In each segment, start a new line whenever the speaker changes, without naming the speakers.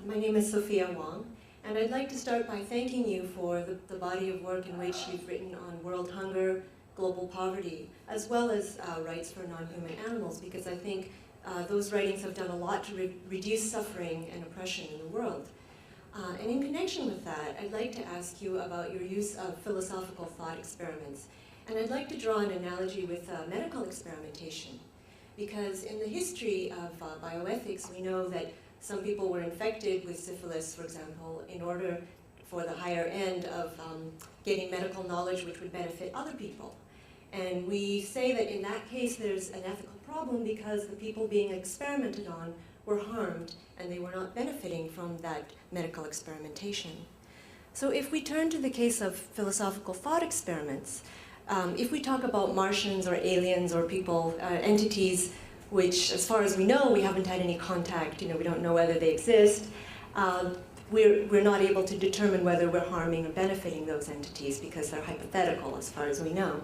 My name is Sophia Wong, and I'd like to start by thanking you for the body of work in which you've written on world hunger, global poverty, as well as rights for non-human animals, because I think those writings have done a lot to reduce suffering and oppression in the world. And in connection with that, I'd like to ask you about your use of philosophical thought experiments. And I'd like to draw an analogy with medical experimentation. Because in the history of bioethics, we know that some people were infected with syphilis, for example, in order for the higher end of getting medical knowledge which would benefit other people. And we say that in that case there's an ethical problem because the people being experimented on were harmed and they were not benefiting from that medical experimentation. So if we turn to the case of philosophical thought experiments, if we talk about Martians or aliens or people, entities, which as far as we know, we haven't had any contact, we don't know whether they exist, we're not able to determine whether we're harming or benefiting those entities because they're hypothetical as far as we know.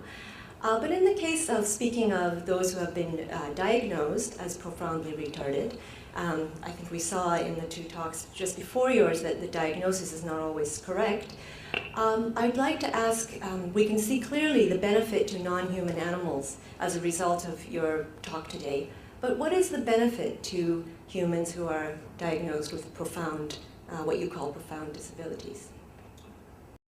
But in the case of speaking of those who have been diagnosed as profoundly retarded, I think we saw in the two talks just before yours that the diagnosis is not always correct. I'd like to ask, we can see clearly the benefit to non-human animals as a result of your talk today, but what is the benefit to humans who are diagnosed with profound, what you call profound disabilities?